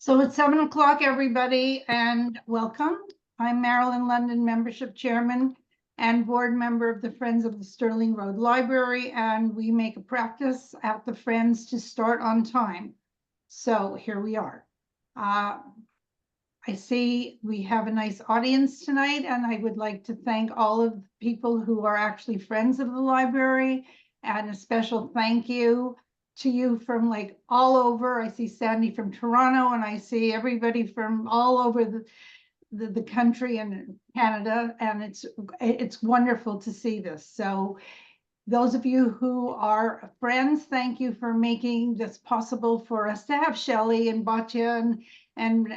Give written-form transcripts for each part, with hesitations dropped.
So it's 7 o'clock, everybody, and welcome. I'm Marilyn London, membership chairman and board member of the Friends of the Stirling Road Library, and we make a practice at the Friends to start on time. So here we are. I see we have a nice audience tonight, and I would like to thank all of the people who are actually friends of the library, and a special thank you to you from like all over. I see Sandy from Toronto, and I see everybody from all over the country and Canada, and it's wonderful to see this. So those of you who are friends, thank you for making this possible for us to have Shelly and Batya and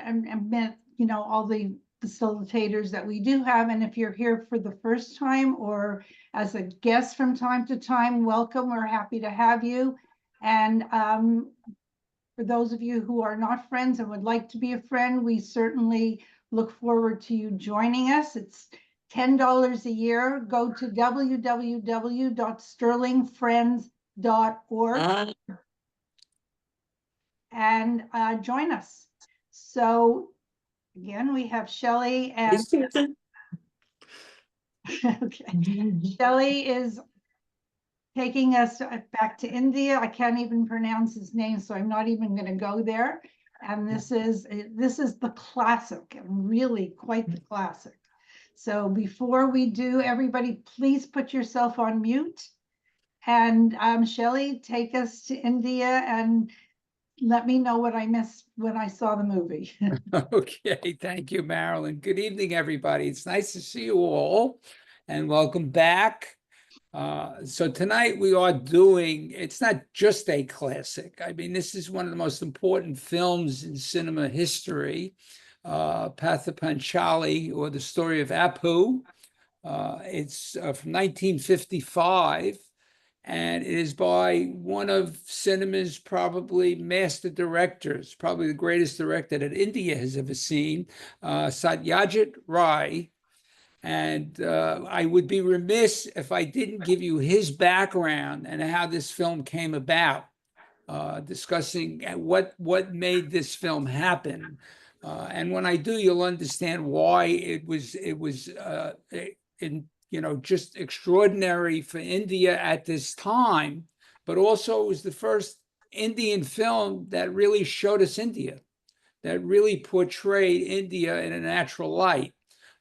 you know, all the facilitators that we do have. And if you're here for the first time or as a guest from time to time, welcome. We're happy to have you. And for those of you who are not friends and would like to be a friend, we certainly look forward to you joining us. It's $10 a year. Go to www.stirlingfriends.org and join us. So again, we have Shelly and okay. Shelly is taking us back to India. I can't even pronounce his name, so I'm not even going to go there. And this is the classic, and really quite the classic. So before we do, everybody, please put yourself on mute. And Shelly, take us to India and let me know what I missed when I saw the movie. Okay, thank you, Marilyn. Good evening, everybody. It's nice to see you all, and welcome back. So tonight we are doing, it's not just a classic. I mean, this is one of the most important films in cinema history, Pather Panchali, or The Story of Apu. It's from 1955, and it is by one of cinema's probably master directors, probably the greatest director that India has ever seen, Satyajit Ray. And I would be remiss if I didn't give you his background and how this film came about, discussing what made this film happen. And when I do, you'll understand why it was just extraordinary for India at this time, but also it was the first Indian film that really showed us India, that really portrayed India in a natural light.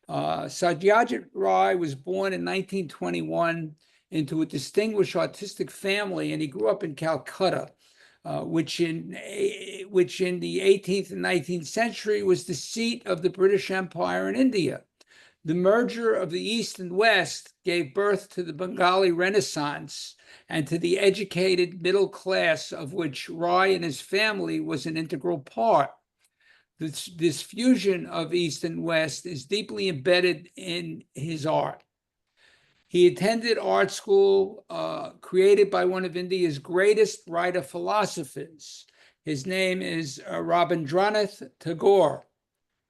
Satyajit Ray was born in 1921 into a distinguished artistic family, and he grew up in Calcutta, which in the 18th and 19th century was the seat of the British Empire in India. The merger of the East and West gave birth to the Bengali Renaissance and to the educated middle class, of which Ray and his family was an integral part. This fusion of East and West is deeply embedded in his art. He attended art school created by one of India's greatest writer-philosophers. His name is Rabindranath Tagore,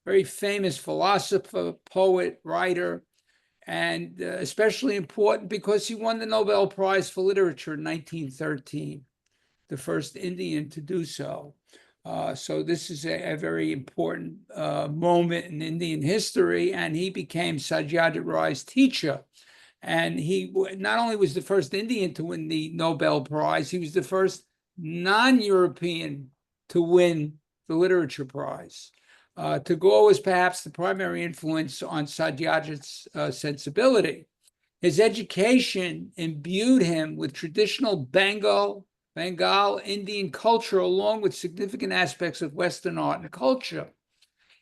very famous philosopher, poet, writer, and especially important because he won the Nobel Prize for Literature in 1913, the first Indian to do so. So this is a very important moment in Indian history, and he became Satyajit Ray's teacher. And he not only was the first Indian to win the Nobel Prize, he was the first non-European to win the Literature Prize. Tagore was perhaps the primary influence on Satyajit's sensibility. His education imbued him with traditional Bengal Indian culture, along with significant aspects of Western art and culture.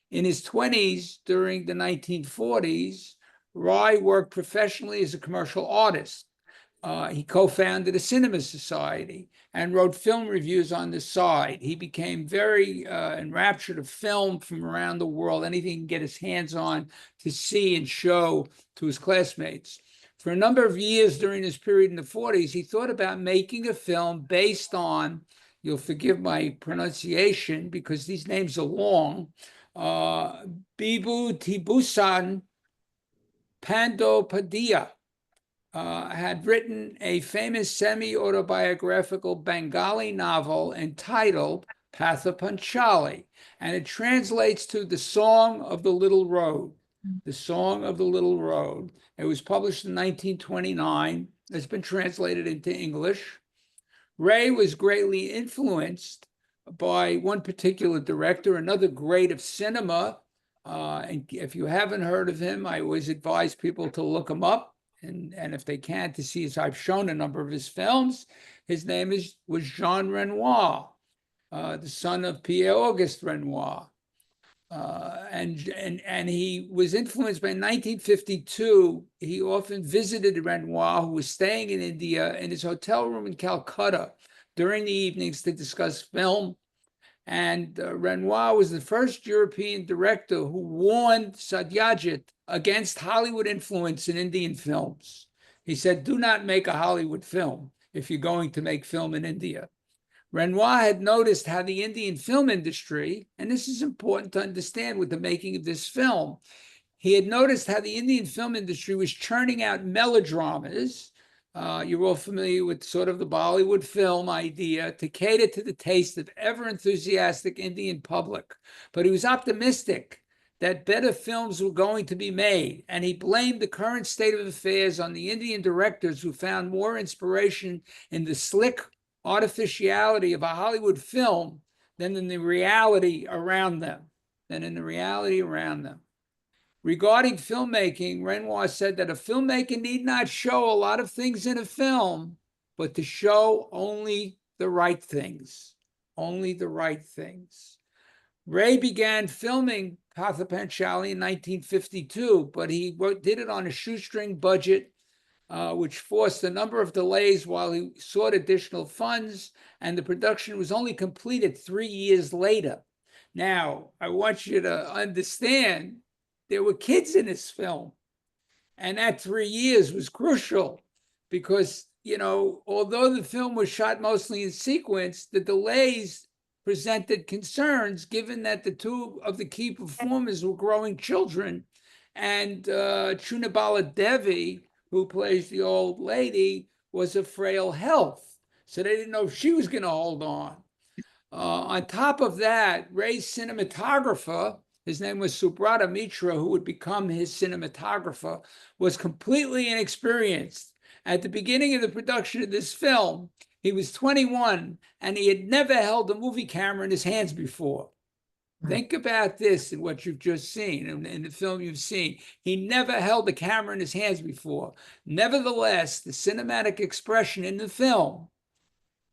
In his 20s, during the 1940s, Ray worked professionally as a commercial artist. He co-founded a cinema society and wrote film reviews on the side. He became very enraptured of film from around the world, anything he can get his hands on to see and show to his classmates. For a number of years during this period in the 40s, he thought about making a film based on, you'll forgive my pronunciation because these names are long, Bibhutibhushan Pandopadiya had written a famous semi-autobiographical Bengali novel entitled Pather Panchali, and it translates to The Song of the Little Road. The Song of the Little Road. It was published in 1929. It's been translated into English. Ray was greatly influenced by one particular director, another great of cinema. And if you haven't heard of him, I always advise people to look him up. And if they can, to see, as I've shown a number of his films. His name was Jean Renoir, the son of Pierre-Auguste Renoir. And he was influenced by 1952. He often visited Renoir, who was staying in India, in his hotel room in Calcutta during the evenings to discuss film. And Renoir was the first European director who warned Satyajit against Hollywood influence in Indian films. He said, do not make a Hollywood film if you're going to make film in India. Renoir had noticed how the Indian film industry, and this is important to understand with the making of this film, he had noticed how the Indian film industry was churning out melodramas. You're all familiar with sort of the Bollywood film idea to cater to the taste of ever-enthusiastic Indian public. But he was optimistic that better films were going to be made, and he blamed the current state of affairs on the Indian directors who found more inspiration in the slick artificiality of a Hollywood film than in the reality around them, Regarding filmmaking, Renoir said that a filmmaker need not show a lot of things in a film, but to show only the right things, Ray began filming Pather Panchali in 1952, but he did it on a shoestring budget, which forced a number of delays while he sought additional funds, and the production was only completed 3 years later. Now, I want you to understand there were kids in this film, and that 3 years was crucial because, although the film was shot mostly in sequence, the delays presented concerns given that the two of the key performers were growing children, and Chunabala Devi, who plays the old lady, was of frail health. So they didn't know if she was going to hold on. On top of that, Ray's cinematographer, his name was Subrata Mitra, who would become his cinematographer, was completely inexperienced. At the beginning of the production of this film, he was 21, and he had never held a movie camera in his hands before. Think about this in what you've just seen, in the film you've seen. He never held a camera in his hands before. Nevertheless, the cinematic expression in the film,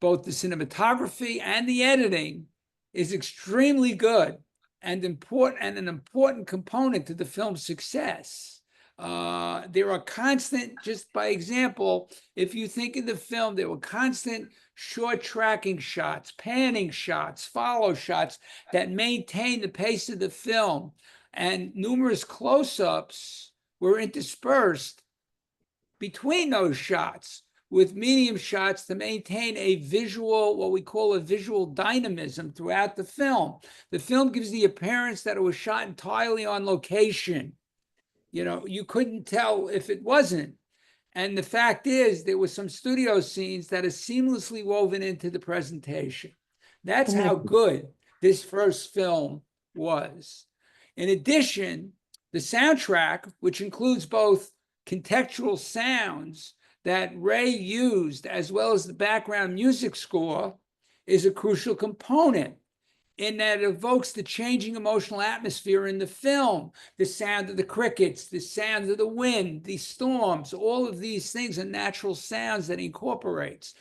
both the cinematography and the editing, is extremely good and an important component to the film's success. There are constant, just by example, if you think of the film, there were constant short tracking shots, panning shots, follow shots that maintain the pace of the film, and numerous close-ups were interspersed between those shots with medium shots to maintain a visual, what we call a visual dynamism throughout the film. The film gives the appearance that it was shot entirely on location. You couldn't tell if it wasn't. And the fact is, there were some studio scenes that are seamlessly woven into the presentation. That's how good this first film was. In addition, the soundtrack, which includes both contextual sounds that Ray used, as well as the background music score, is a crucial component in that it evokes the changing emotional atmosphere in the film, the sound of the crickets, the sound of the wind, the storms, all of these things are natural sounds that he incorporates.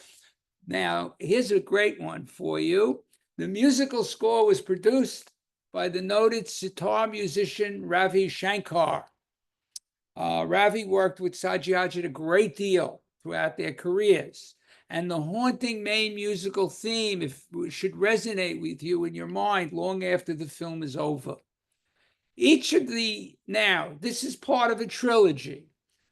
Now, here's a great one for you. The musical score was produced by the noted sitar musician Ravi Shankar. Ravi worked with Satyajit a great deal throughout their careers. And the haunting main musical theme should resonate with you in your mind long after the film is over. Now, this is part of a trilogy.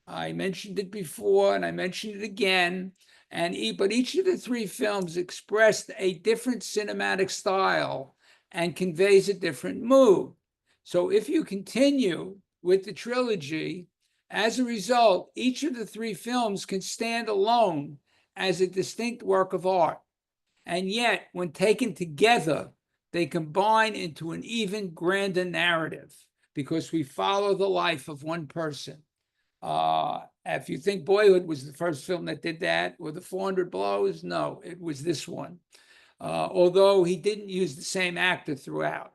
I mentioned it before and I mentioned it again. But each of the three films expressed a different cinematic style and conveys a different mood. So if you continue with the trilogy, as a result, each of the three films can stand alone as a distinct work of art. And yet, when taken together, they combine into an even grander narrative because we follow the life of one person. If you think Boyhood was the first film that did that, or The 400 Blows, no, it was this one. Although he didn't use the same actor throughout.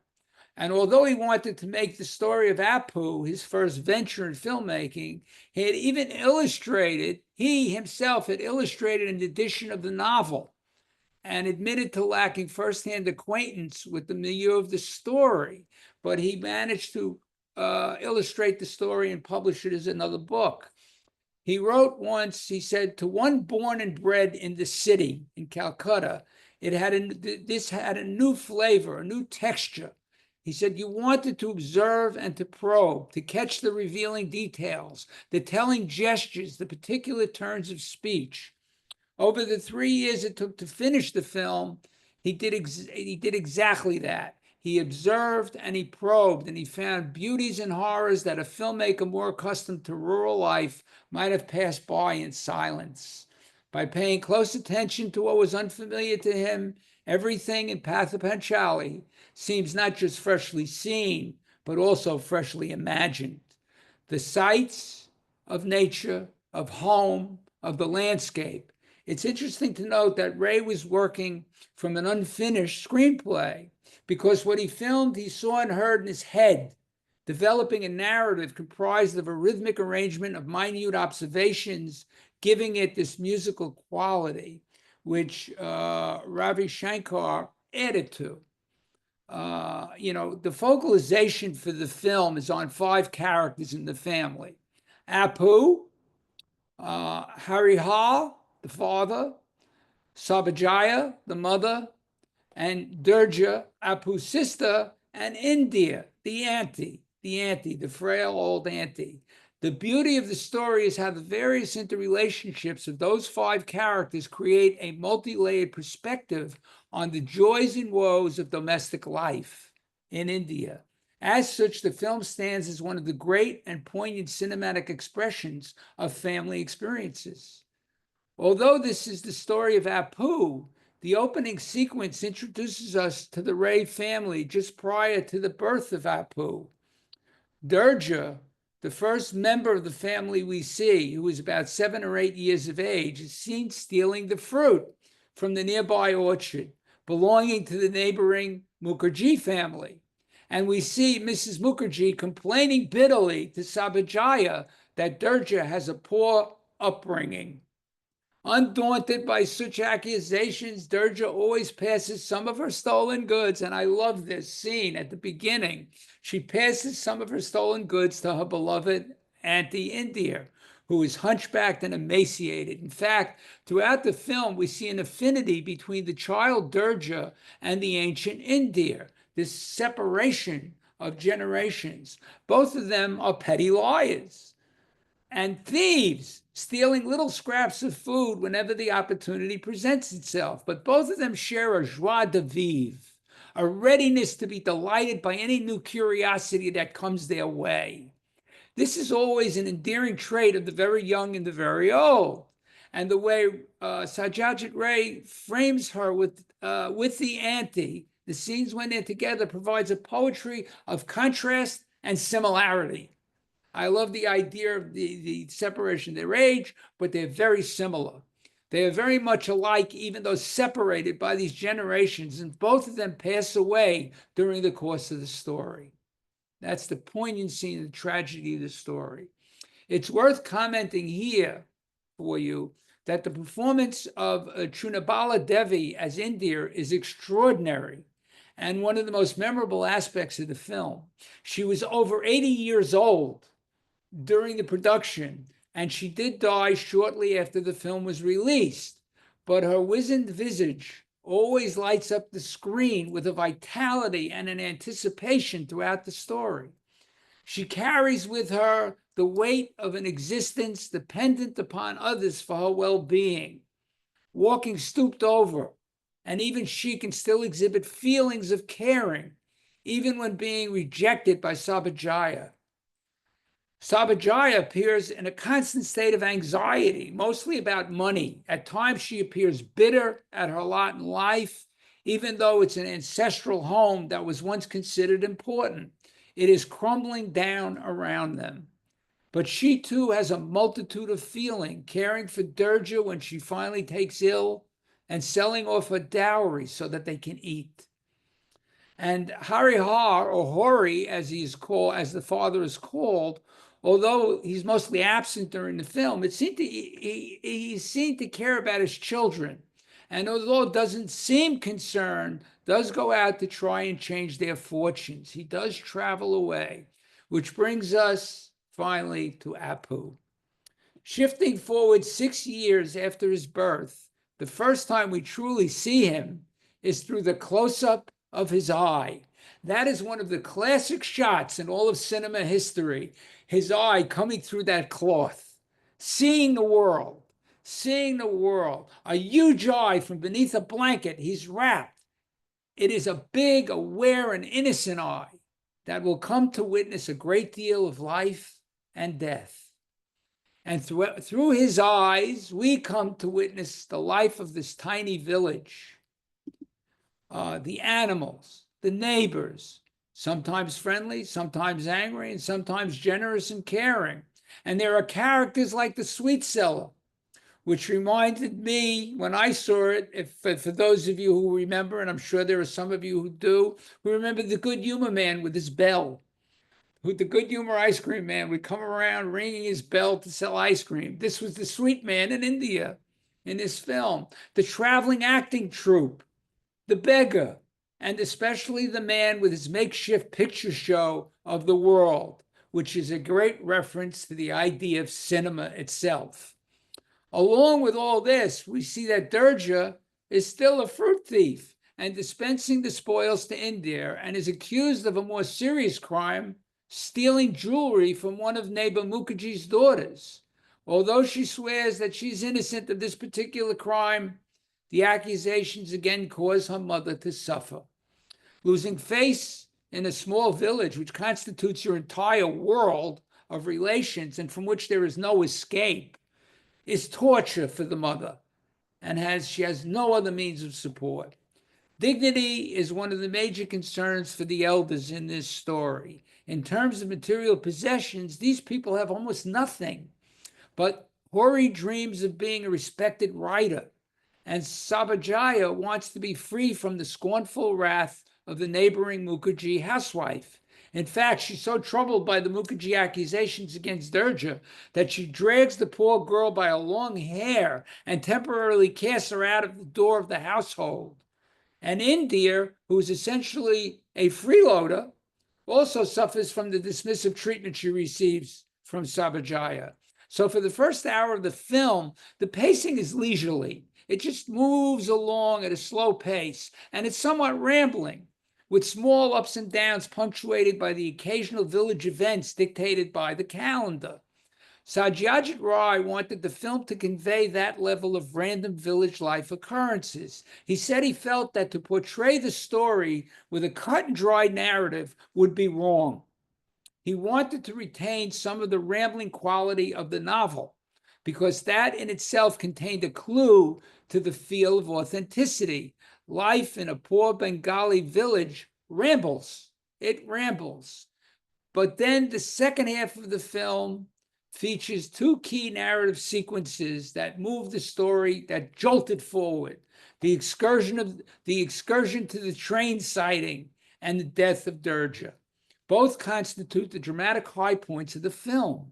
And although he wanted to make the story of Apu his first venture in filmmaking, he had even he himself had illustrated an edition of the novel and admitted to lacking firsthand acquaintance with the milieu of the story, but he managed to illustrate the story and publish it as another book. He wrote once, he said, to one born and bred in the city, in Calcutta, this had a new flavor, a new texture. He said, you wanted to observe and to probe, to catch the revealing details, the telling gestures, the particular turns of speech. Over the 3 years it took to finish the film, he did exactly that. He observed and he probed, and he found beauties and horrors that a filmmaker more accustomed to rural life might have passed by in silence. By paying close attention to what was unfamiliar to him, everything in Pather Panchali seems not just freshly seen, but also freshly imagined. The sights of nature, of home, of the landscape. It's interesting to note that Ray was working from an unfinished screenplay because what he filmed, he saw and heard in his head, developing a narrative comprised of a rhythmic arrangement of minute observations, giving it this musical quality, which Ravi Shankar added to. The focalization for the film is on 5 characters in the family. Apu, Harihar, the father, Sabajaya, the mother, and Durga, Apu's sister, and India, the auntie, the frail old auntie. The beauty of the story is how the various interrelationships of those 5 characters create a multi-layered perspective on the joys and woes of domestic life in India. As such, the film stands as one of the great and poignant cinematic expressions of family experiences. Although this is the story of Apu, the opening sequence introduces us to the Ray family just prior to the birth of Apu. Durga, the first member of the family we see, who is about 7 or 8 years of age, is seen stealing the fruit from the nearby orchard belonging to the neighboring Mukherjee family. And we see Mrs. Mukherjee complaining bitterly to Sabajaya that Durga has a poor upbringing. Undaunted by such accusations, Durga always passes some of her stolen goods, and I love this scene at the beginning. She passes some of her stolen goods to her beloved Auntie India, who is hunchbacked and emaciated. In fact, throughout the film, we see an affinity between the child Durga and the ancient India, this separation of generations. Both of them are petty liars and thieves, stealing little scraps of food whenever the opportunity presents itself. But both of them share a joie de vivre, a readiness to be delighted by any new curiosity that comes their way. This is always an endearing trait of the very young and the very old. And the way Satyajit Ray frames her with the auntie, the scenes when they're together, provides a poetry of contrast and similarity. I love the idea of the separation of their age, but they're very similar. They are very much alike, even though separated by these generations, and both of them pass away during the course of the story. That's the poignancy and the tragedy of the story. It's worth commenting here for you that the performance of Chunabala Devi as India is extraordinary and one of the most memorable aspects of the film. She was over 80 years old during the production, and she did die shortly after the film was released, but her wizened visage always lights up the screen with a vitality and an anticipation throughout the story. She carries with her the weight of an existence dependent upon others for her well-being, walking stooped over, and even she can still exhibit feelings of caring, even when being rejected by Sabajaya. Sabajaya appears in a constant state of anxiety, mostly about money. At times, she appears bitter at her lot in life, Even though it's an ancestral home that was once considered important, it is crumbling down around them. But she too has a multitude of feeling, caring for Durga when she finally takes ill and selling off her dowry so that they can eat. And Harihar, or Hori, as the father is called, although he's mostly absent during the film, he's seen to care about his children. And although it doesn't seem concerned, does go out to try and change their fortunes. He does travel away, which brings us finally to Apu. Shifting forward 6 years after his birth, the first time we truly see him is through the close-up of his eye. That is one of the classic shots in all of cinema history, his eye coming through that cloth, seeing the world, a huge eye from beneath a blanket he's wrapped. It is a big, aware, and innocent eye that will come to witness a great deal of life and death. And through his eyes, we come to witness the life of this tiny village. The animals, the neighbors, sometimes friendly, sometimes angry, and sometimes generous and caring. And there are characters like the sweet seller, which reminded me when I saw it, for those of you who remember, and I'm sure there are some of you who do, who remember the good humor man with his bell. The good humor ice cream man would come around ringing his bell to sell ice cream. This was the sweet man in India in this film. The traveling acting troupe, the beggar, and especially the man with his makeshift picture show of the world, which is a great reference to the idea of cinema itself. Along with all this, we see that Durga is still a fruit thief and dispensing the spoils to India, and is accused of a more serious crime, stealing jewelry from one of neighbor Mukherjee's daughters. Although she swears that she's innocent of this particular crime, the accusations again cause her mother to suffer. Losing face in a small village, which constitutes your entire world of relations and from which there is no escape, is torture for the mother, and she has no other means of support. Dignity is one of the major concerns for the elders in this story. In terms of material possessions, these people have almost nothing. But Hori dreams of being a respected writer, and Sabajaya wants to be free from the scornful wrath of the neighboring Mukherjee housewife. In fact, she's so troubled by the Mukherjee accusations against Durga that she drags the poor girl by a long hair and temporarily casts her out of the door of the household. And India, who is essentially a freeloader, also suffers from the dismissive treatment she receives from Sabajaya. So for the first hour of the film, the pacing is leisurely. It just moves along at a slow pace, and it's somewhat rambling, with small ups and downs punctuated by the occasional village events dictated by the calendar. Satyajit Ray wanted the film to convey that level of random village life occurrences. He said he felt that to portray the story with a cut and dry narrative would be wrong. He wanted to retain some of the rambling quality of the novel, because that in itself contained a clue to the feel of authenticity. Life in a poor Bengali village rambles. It rambles. But then the second half of the film features two key narrative sequences that move the story, that jolt it forward. The excursion to the train sighting and the death of Durga. Both constitute the dramatic high points of the film.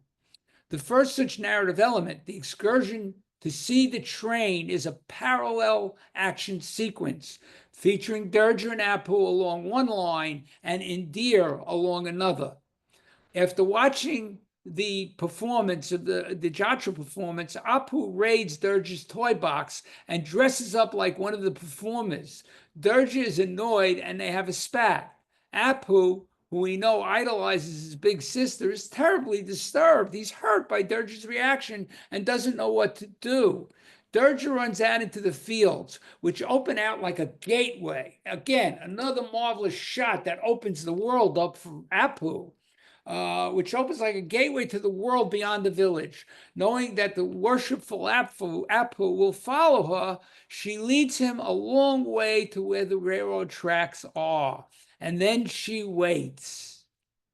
The first such narrative element, the excursion to see the train, is a parallel action sequence featuring Durga and Apu along one line and Indir along another. After watching the performance of the Jatra performance, Apu raids Durga's toy box and dresses up like one of the performers. Durga is annoyed and they have a spat. Apu, who we know idolizes his big sister, is terribly disturbed. He's hurt by Durga's reaction and doesn't know what to do. Durga runs out into the fields, which open out like a gateway. Again, another marvelous shot that opens the world up for Apu. which opens like a gateway to the world beyond the village. Knowing that the worshipful Apu will follow her, she leads him a long way to where the railroad tracks are. And then she waits.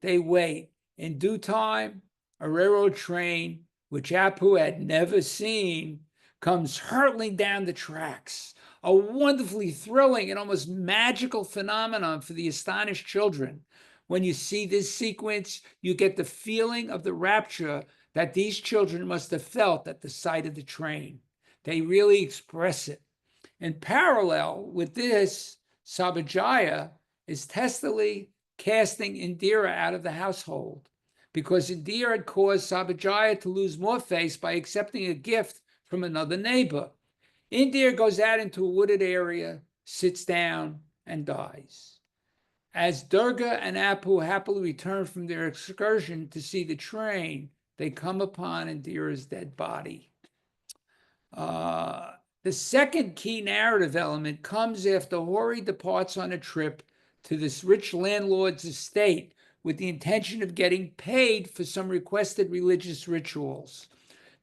They wait. In due time, a railroad train, which Apu had never seen, comes hurtling down the tracks. A wonderfully thrilling and almost magical phenomenon for the astonished children. When you see this sequence, you get the feeling of the rapture that these children must have felt at the sight of the train. They really express it. In parallel with this, Sabajaya is testily casting Indira out of the household because Indira had caused Sabajaya to lose more face by accepting a gift from another neighbor. Indira goes out into a wooded area, sits down, and dies. As Durga and Apu happily return from their excursion to see the train, they come upon Indira's dead body. The second key narrative element comes after Hori departs on a trip to this rich landlord's estate with the intention of getting paid for some requested religious rituals.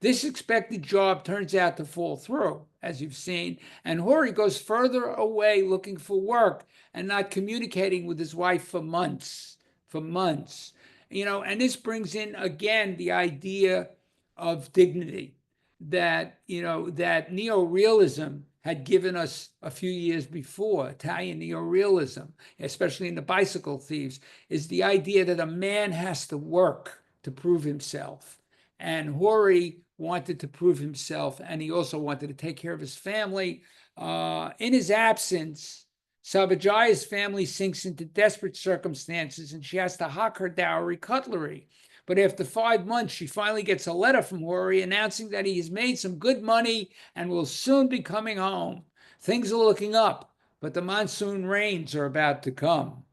This expected job turns out to fall through, as you've seen, and Hori goes further away looking for work and not communicating with his wife for months. And this brings in again the idea of dignity that neorealism had given us a few years before. Italian neorealism, especially in The Bicycle Thieves, is the idea that a man has to work to prove himself. And Hori wanted to prove himself, and he also wanted to take care of his family. In his absence, Sabajaya's family sinks into desperate circumstances, and she has to hock her dowry cutlery. But after 5 months, she finally gets a letter from Hori announcing that he has made some good money and will soon be coming home. Things are looking up, but the monsoon rains are about to come.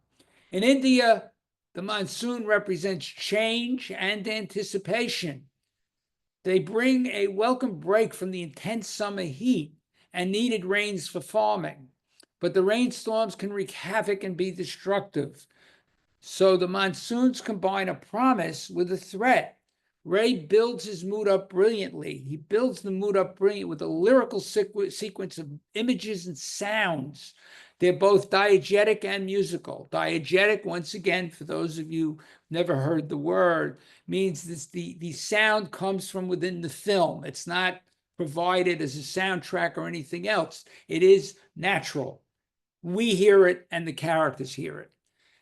In India, the monsoon represents change and anticipation. They bring a welcome break from the intense summer heat and needed rains for farming. But the rainstorms can wreak havoc and be destructive. So the monsoons combine a promise with a threat. Ray builds his mood up brilliantly. He builds the mood up brilliantly with a lyrical sequence of images and sounds. They're both diegetic and musical. Diegetic, once again, for those of you who never heard the word, means this, the sound comes from within the film. It's not provided as a soundtrack or anything else. It is natural. We hear it and the characters hear it.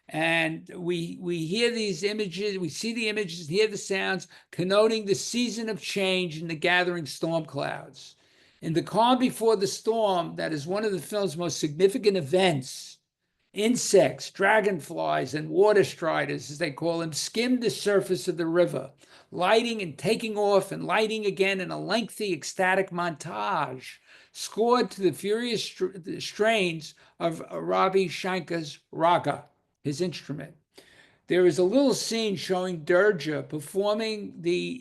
And we hear these images, we see the images, hear the sounds, connoting the season of change in the gathering storm clouds. In the calm before the storm, that is one of the film's most significant events, insects, dragonflies, and water striders, as they call them, skim the surface of the river, lighting and taking off and lighting again in a lengthy, ecstatic montage, scored to the furious strains of Ravi Shankar's raga, his instrument. There is a little scene showing Durga performing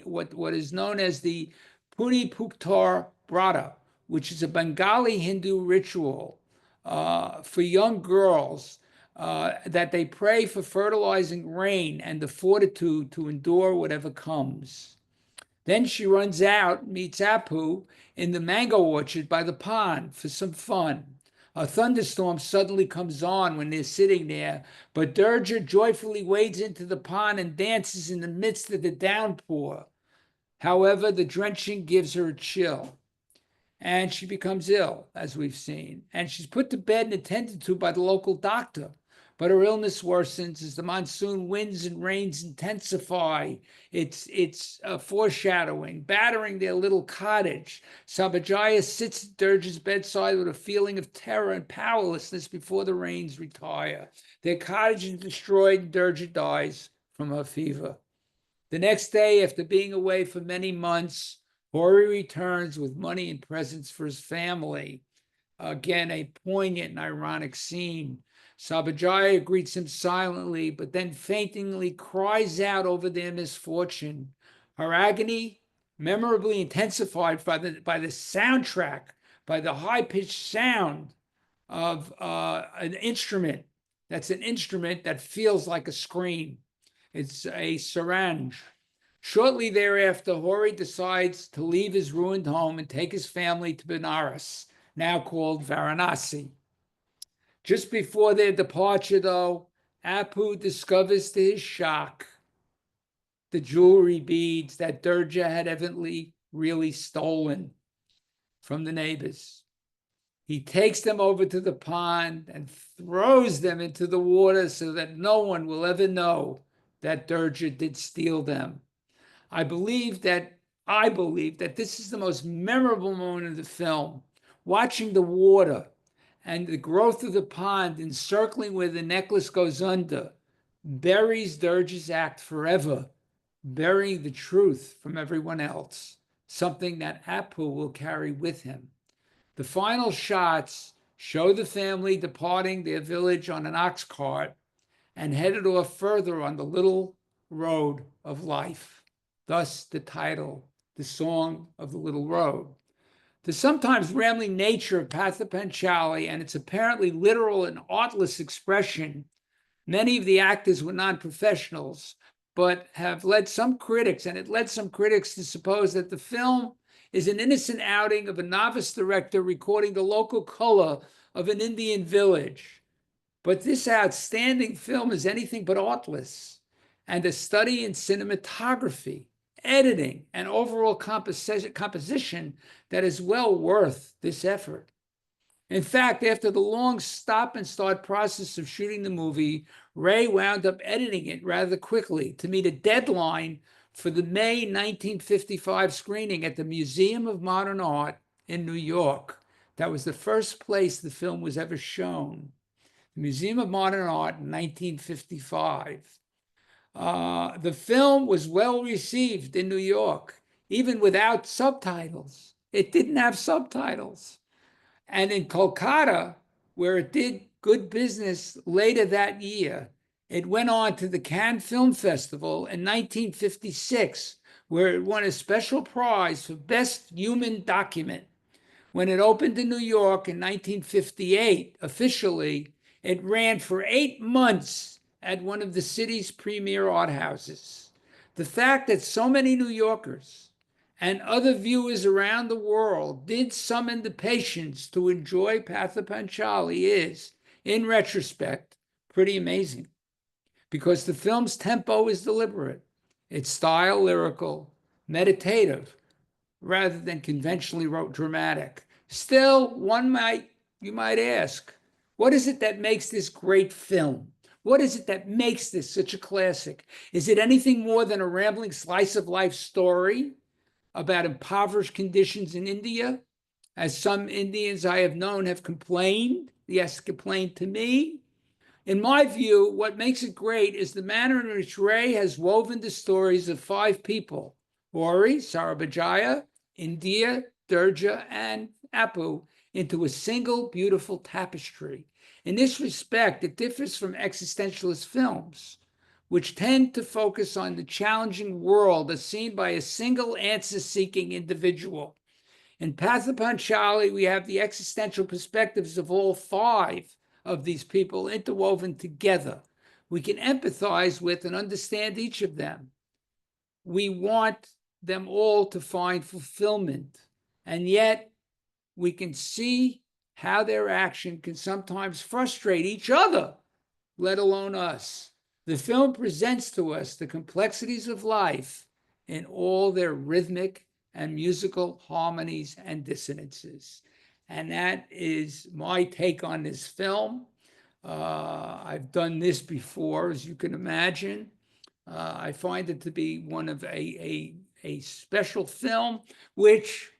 what is known as the Puni Puktar Brata, which is a Bengali Hindu ritual for young girls that they pray for fertilizing rain and the fortitude to endure whatever comes. Then she runs out, meets Apu in the mango orchard by the pond for some fun. A thunderstorm suddenly comes on when they're sitting there, but Durga joyfully wades into the pond and dances in the midst of the downpour. However, the drenching gives her a chill, and she becomes ill, as we've seen, and she's put to bed and attended to by the local doctor. But her illness worsens as the monsoon winds and rains intensify. It's foreshadowing, battering their little cottage. Sabajaya sits at Durga's bedside with a feeling of terror and powerlessness before the rains retire. Their cottage is destroyed and Durga dies from her fever. The next day, after being away for many months, Hori returns with money and presents for his family. Again, a poignant and ironic scene. Sabajaya greets him silently, but then faintingly cries out over their misfortune. Her agony, memorably intensified by the soundtrack, by the high-pitched sound of an instrument. That's an instrument that feels like a scream. It's a syringe. Shortly thereafter, Hori decides to leave his ruined home and take his family to Benares, now called Varanasi. Just before their departure, though, Apu discovers to his shock the jewelry beads that Durga had evidently really stolen from the neighbors. He takes them over to the pond and throws them into the water so that no one will ever know that Durga did steal them. I believe that this is the most memorable moment of the film, watching the water and the growth of the pond encircling where the necklace goes under, buries Durga's act forever, burying the truth from everyone else, something that Apu will carry with him. The final shots show the family departing their village on an ox cart and headed off further on the little road of life. Thus the title, The Song of the Little Road. The sometimes rambling nature of Pather Panchali and its apparently literal and artless expression, many of the actors were non-professionals, but have led some critics, to suppose that the film is an innocent outing of a novice director recording the local color of an Indian village. But this outstanding film is anything but artless, and a study in cinematography, editing, and overall composition that is well worth this effort. In fact, after the long stop and start process of shooting the movie, Ray wound up editing it rather quickly to meet a deadline for the May 1955 screening at the Museum of Modern Art in New York. That was the first place the film was ever shown. The Museum of Modern Art in 1955. The film was well received in New York, even without subtitles. It didn't have subtitles. And in Kolkata, where it did good business later that year, it went on to the Cannes Film Festival in 1956, where it won a special prize for Best Human Document. When it opened in New York in 1958, officially, it ran for 8 months at one of the city's premier art houses. The fact that so many New Yorkers and other viewers around the world did summon the patience to enjoy Pather Panchali is, in retrospect, pretty amazing, because the film's tempo is deliberate, its style lyrical, meditative, rather than conventionally dramatic. Still, you might ask, what is it that makes this great film? What is it that makes this such a classic? Is it anything more than a rambling slice of life story about impoverished conditions in India, as some Indians I have known have complained to me? In my view, what makes it great is the manner in which Ray has woven the stories of 5 people, Hori, Sarabhajaya, India, Durga, and Apu, into a single beautiful tapestry. In this respect, it differs from existentialist films, which tend to focus on the challenging world as seen by a single answer-seeking individual. In Pather Panchali, we have the existential perspectives of all 5 of these people interwoven together. We can empathize with and understand each of them. We want them all to find fulfillment, and yet we can see how their action can sometimes frustrate each other, let alone us. The film presents to us the complexities of life in all their rhythmic and musical harmonies and dissonances. And that is my take on this film. I've done this before, as you can imagine. I find it to be one of a special film, which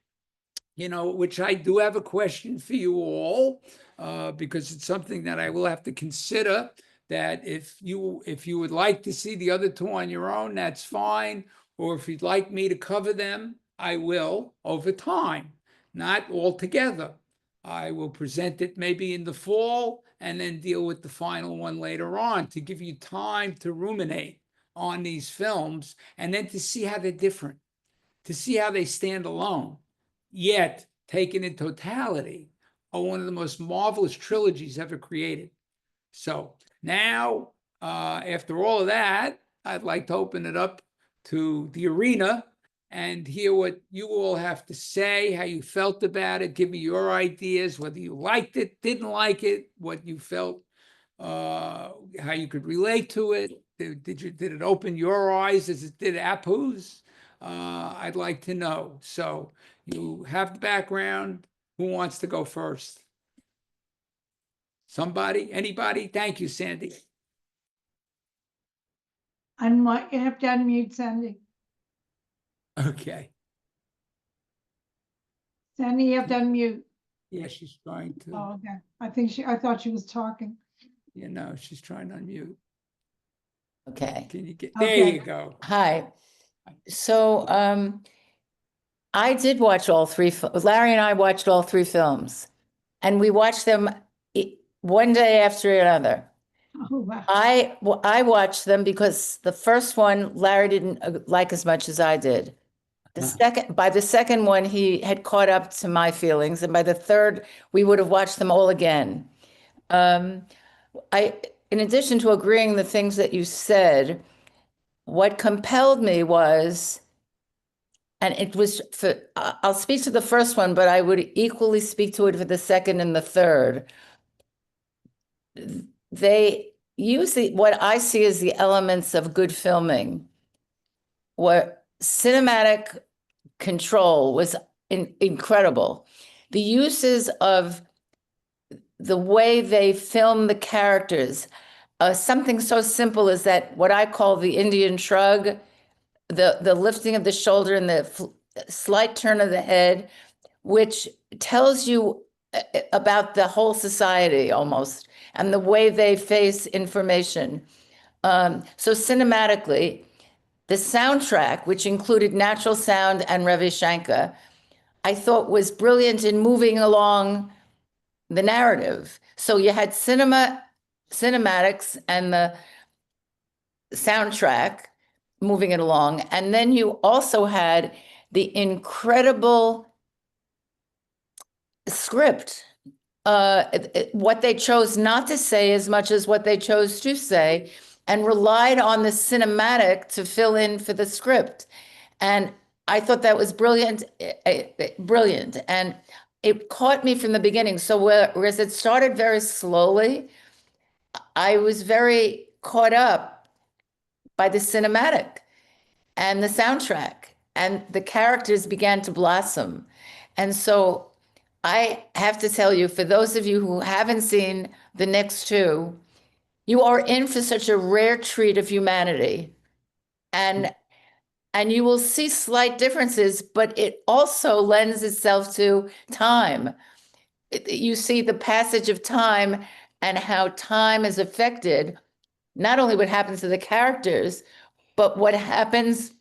I do have a question for you all, because it's something that I will have to consider. That if you would like to see the other 2 on your own, that's fine. Or if you'd like me to cover them, I will over time, not all together. I will present it maybe in the fall and then deal with the final one later on to give you time to ruminate on these films and then to see how they're different, to see how they stand alone, yet taken in totality are one of the most marvelous trilogies ever created. So now, after all of that, I'd like to open it up to the arena and hear what you all have to say, how you felt about it. Give me your ideas, whether you liked it, didn't like it, what you felt, how you could relate to it. Did it open your eyes as it did Apu's? I'd like to know. So you have the background. Who wants to go first? Somebody? Anybody? Thank you, Sandy. You have to unmute Sandy. Okay. Sandy, you have to unmute. Yeah, she's trying to. Oh, okay. I thought she was talking. You know, she's trying to unmute. Okay. Can you get, Okay. there you go. Hi. So I did watch all three. Larry and I watched all three films, and we watched them one day after another. Oh, wow. I watched them because the first one Larry didn't like as much as I did. By the second one, he had caught up to my feelings, and by the third, we would have watched them all again. In addition to agreeing the things that you said, what compelled me was, and it was I'll speak to the first one, but I would equally speak to it for the second and the third. They use what I see as the elements of good filming, where cinematic control was incredible. The uses of the way they film the characters, something so simple as that, what I call the Indian shrug, the lifting of the shoulder and the slight turn of the head, which tells you about the whole society almost, and the way they face information. So cinematically, the soundtrack, which included natural sound and Ravi Shankar, I thought was brilliant in moving along the narrative. So you had cinematics and the soundtrack moving it along. And then you also had the incredible script, what they chose not to say as much as what they chose to say, and relied on the cinematic to fill in for the script. And I thought that was brilliant, brilliant. And it caught me from the beginning. So whereas it started very slowly, I was very caught up by the cinematic and the soundtrack, and the characters began to blossom. And so I have to tell you, for those of you who haven't seen the next two, you are in for such a rare treat of humanity. And you will see slight differences, but it also lends itself to time. You see the passage of time and how time is affected, not only what happens to the characters, but what happens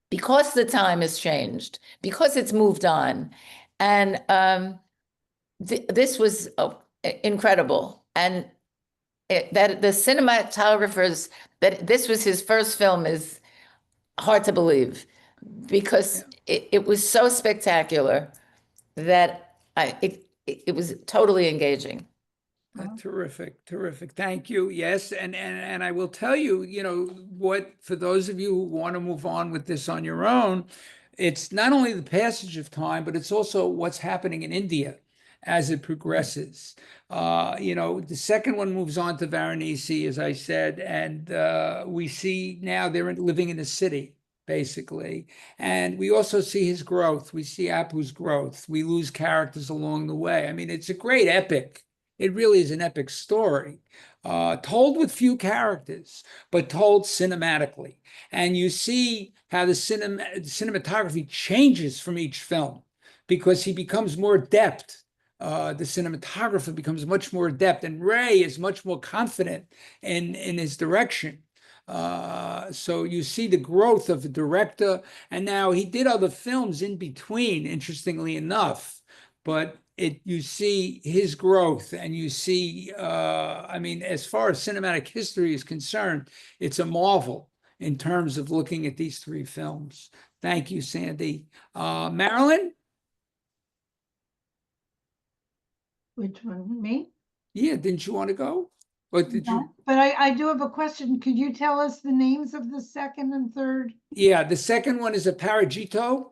because the time has changed, because it's moved on. And this was incredible. And that the cinematographers, that this was his first film, is hard to believe, because it was so spectacular that it was totally engaging. Terrific, terrific. Thank you. Yes, and I will tell you, you know, what, for those of you who want to move on with this on your own, it's not only the passage of time, but it's also what's happening in India as it progresses. You know, the second one moves on to Varanasi, as I said, and we see now they're living in a city, basically. And we also see his growth. We see Apu's growth. We lose characters along the way. I mean, it's a great epic. It really is an epic story, told with few characters, but told cinematically. And you see how the cinematography changes from each film, because he becomes more adept. The cinematographer becomes much more adept, and Ray is much more confident in his direction. So you see the growth of the director, and now he did other films in between, interestingly enough, but you see his growth, and you see, I mean, as far as cinematic history is concerned, it's a marvel in terms of looking at these three films. Thank you, Sandy. Marilyn? Which one, me? Yeah, didn't you want to go? What did you? No, but I do have a question. Could you tell us the names of the second and third? Yeah, the second one is a paragito.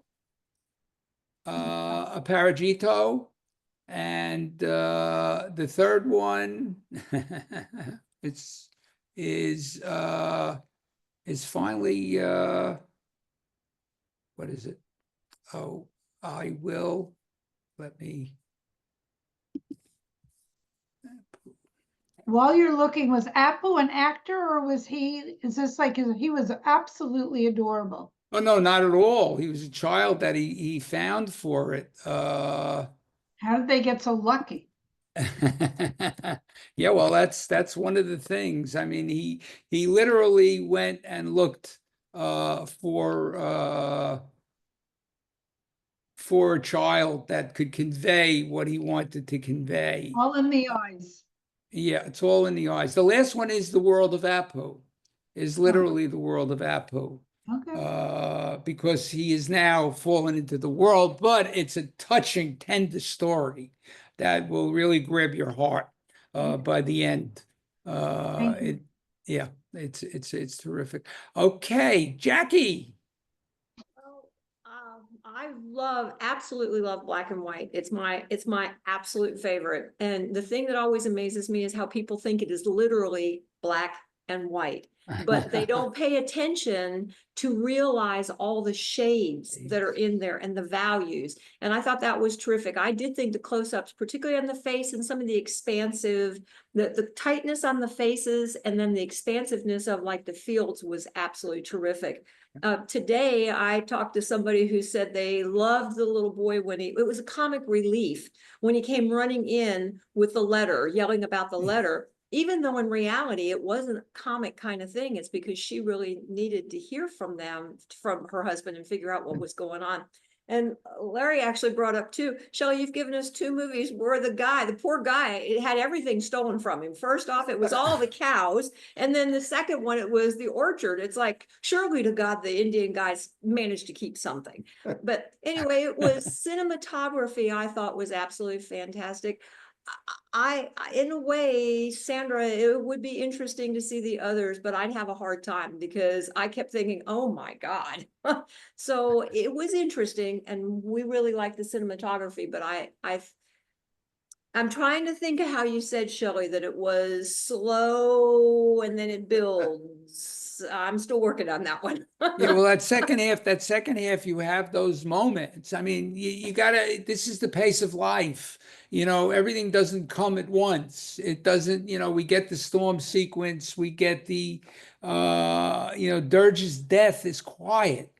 A paragito. And the third one it's is finally what is it? Oh, I will let me. While you're looking, was Apu an actor or was he, is this like, he was absolutely adorable. Oh no, not at all. He was a child that he found for it. How did they get so lucky? Yeah, well, that's one of the things. I mean, he literally went and looked for a child that could convey what he wanted to convey. All in the eyes. Yeah, it's all in the eyes. The last one is the world of Apu, is literally the world of Apu. Okay. Because he is now fallen into the world, but it's a touching, tender story that will really grab your heart by the end. Thank you. Yeah, it's terrific. Okay, Jackie. I absolutely love black and white. It's my absolute favorite. And the thing that always amazes me is how people think it is literally black and white, but they don't pay attention to realize all the shades that are in there and the values. And I thought that was terrific. I did think the close-ups, particularly on the face and some of the expansive, the tightness on the faces and then the expansiveness of like the fields was absolutely terrific. Today, I talked to somebody who said they loved the little boy when it was a comic relief when he came running in with the letter, yelling about the letter, even though in reality it wasn't a comic kind of thing. It's because she really needed to hear from her husband and figure out what was going on. And Larry actually brought up too, Shelly, you've given us 2 movies where the poor guy, it had everything stolen from him. First off, it was all the cows. And then the second one, it was the orchard. It's like, surely to God, the Indian guys managed to keep something. But anyway, it was cinematography I thought was absolutely fantastic. In a way, Sandra, it would be interesting to see the others, but I'd have a hard time because I kept thinking, oh my God. So it was interesting and we really liked the cinematography, but I'm trying to think of how you said, Shelley, that it was slow and then it builds. I'm still working on that one. Yeah, well, that second half, you have those moments. I mean, you gotta, this is the pace of life. Everything doesn't come at once. It doesn't, we get the storm sequence, we get the, Dirge's death is quiet,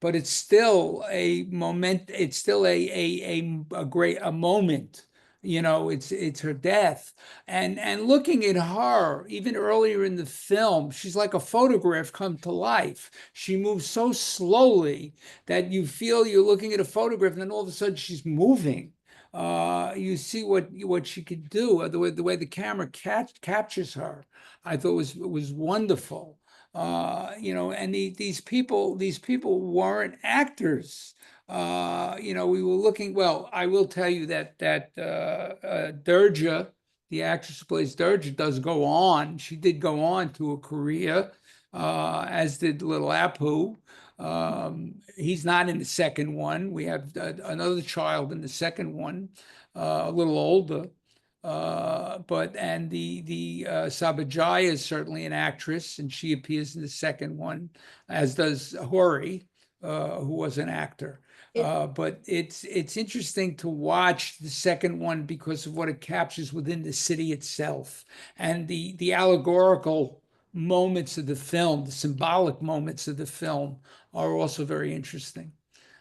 but it's still a moment. It's still a great moment. It's her death, and looking at her even earlier in the film, she's like a photograph come to life. She moves so slowly that you feel you're looking at a photograph, and then all of a sudden she's moving. You see what she could do. The way the camera captures her, I thought was wonderful. And these people weren't actors. We were looking. Well, I will tell you that Durja, the actress who plays Durja, does go on. She did go on to a career, as did little Apu. He's not in the second one. We have another child in the second one, a little older. And the Sabajaya is certainly an actress, and she appears in the second one, as does Hori, who was an actor. But it's interesting to watch the second one because of what it captures within the city itself, and the allegorical moments of the film, the symbolic moments of the film are also very interesting.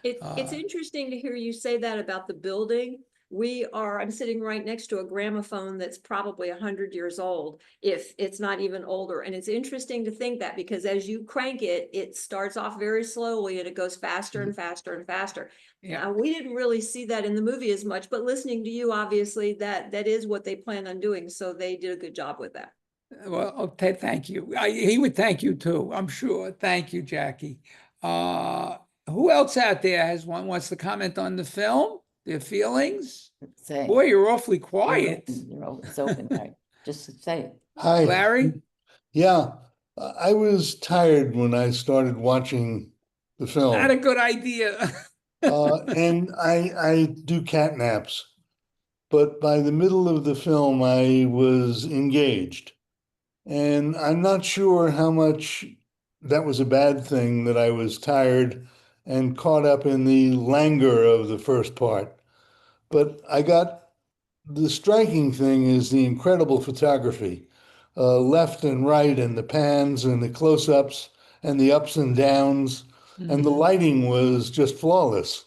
It's interesting to hear you say that about the building. I'm sitting right next to a gramophone that's probably 100 years old, if it's not even older. And it's interesting to think that because as you crank it, it starts off very slowly and it goes faster and faster and faster. Yeah. We didn't really see that in the movie as much, but listening to you, obviously that is what they plan on doing. So they did a good job with that. Well, okay, thank you. He would thank you too, I'm sure. Thank you, Jackie. Who else out there wants to comment on the film? Their feelings? Say, Boy, you're awfully quiet. It's open, right? just to say it. Hi. Larry? Yeah, I was tired when I started watching the Not a film. good idea. And I do cat naps, but by the middle of the film, I was engaged. And I'm not sure how much that was a bad thing that I was tired and caught up in the languor of the first part. But the striking thing is the incredible photography, left and right, and the pans and the close-ups and the ups and downs, and the Mhm. lighting was just flawless.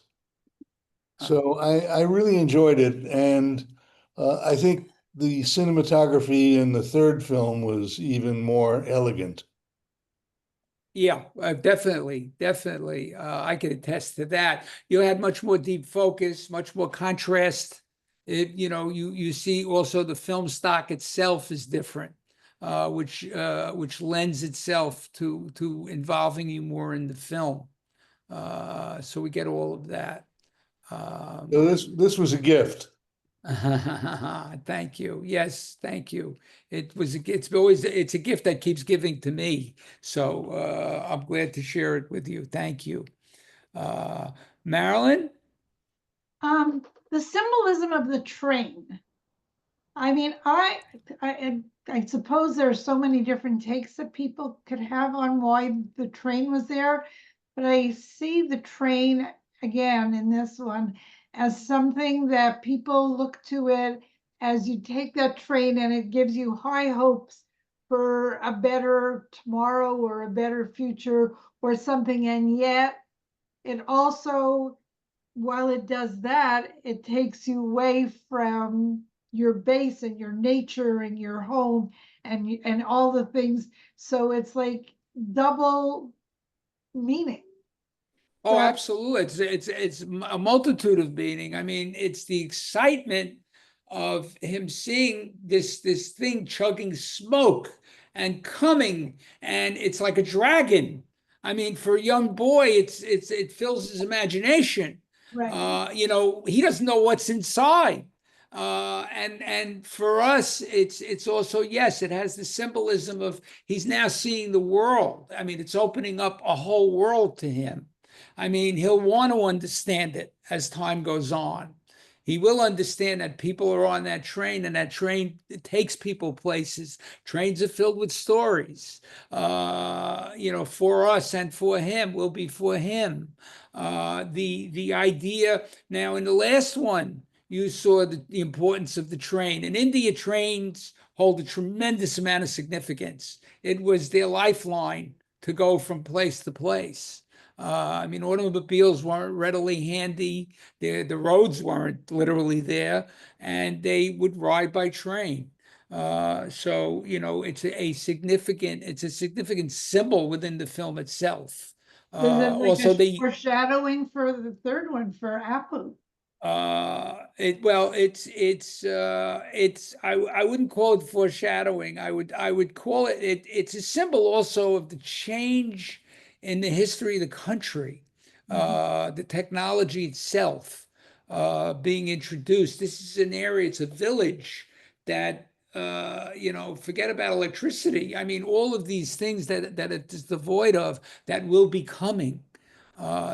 So I really enjoyed it, and I think the cinematography in the third film was even more elegant. Yeah, definitely, definitely. I can attest to that. You had much more deep focus, much more contrast. You see also the film stock itself is different, which lends itself to involving you more in the film. So we get all of that. So this was a gift. Thank you. Yes, thank you. It's a gift that keeps giving to me. So I'm glad to share it with you. Thank you. Uh, Marilyn? The symbolism of the train. I mean, I suppose there are so many different takes that people could have on why the train was there, but I see the train again in this one as something that people look to it as you take that train and it gives you high hopes for a better tomorrow or a better future or something, and yet it also, while it does that, it takes you away from your base and your nature and your home and all the things. So it's like double meaning. Oh, That absolutely. It's a multitude of meaning. I mean, it's the excitement of him seeing this thing chugging smoke and coming, and it's like a dragon. I mean, for a young boy, it fills his imagination. right. He doesn't know what's inside. And for us, it's also, yes, it has the symbolism of he's now seeing the world. I mean, it's opening up a whole world to him. I mean, he'll want to understand it as time goes on. He will understand that people are on that train, and that train takes people places. Trains are filled with stories, for us and for him, will be for him. The idea now in the last one, you saw the importance of the train. In India, trains hold a tremendous amount of significance. It was their lifeline to go from place to place. I mean, automobiles weren't readily handy. The roads weren't literally there, and they would ride by train. It's a significant symbol within the film itself. Is it like Also, a foreshadowing for the third one for Apu? I wouldn't call it foreshadowing. I would call it's a symbol also of the change in the history of the country, the technology itself being introduced. This is an area, it's a village that forget about electricity. I mean, all of these things that it is devoid of that will be coming.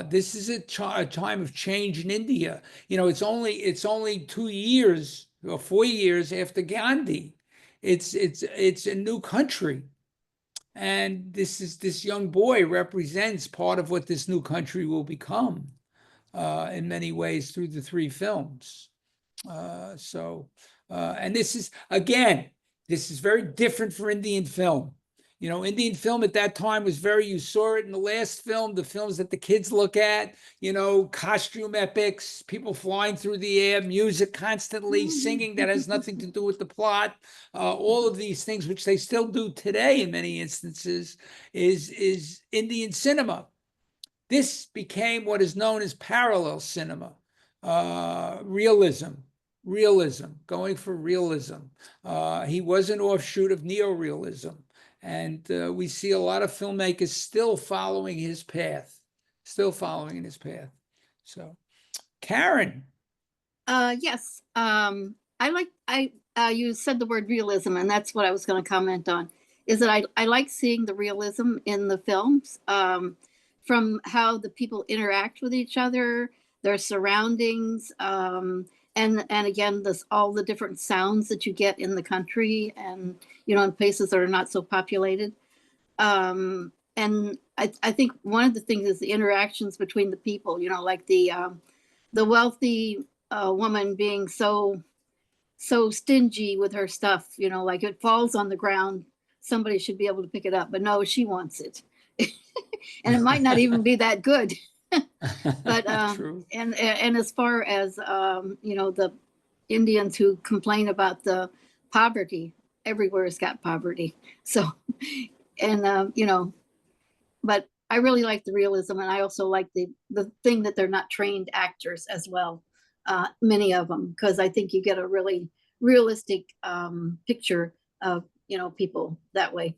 This is a time of change in India. It's only 2 years or 4 years after Gandhi. It's a new country, and this young boy represents part of what this new country will become in many ways through the three films. And this is very different for Indian film. Indian film at that time was you saw it in the last film, the films that the kids look at, costume epics, people flying through the air, music constantly, singing that has nothing to do with the plot. All of these things, which they still do today in many instances, is Indian cinema. This became what is known as parallel cinema, realism, going for realism. He was an offshoot of neorealism. And we see a lot of filmmakers still following his path, So, Karen. Yes. I you said the word realism, and that's what I was going to comment on. Is that I like seeing the realism in the films, from how the people interact with each other, their surroundings, and again, this all the different sounds that you get in the country, and in places that are not so populated. And I think one of the things is the interactions between the people. Like the wealthy woman being so stingy with her stuff, like it falls on the ground, somebody should be able to pick it up, but no, she wants it. And it might not even be that good. But True. and as far as the Indians who complain about the poverty, everywhere has got poverty. So, and but I really like the realism, and I also like the thing that they're not trained actors as well, many of them, because I think you get a really realistic picture of people that way.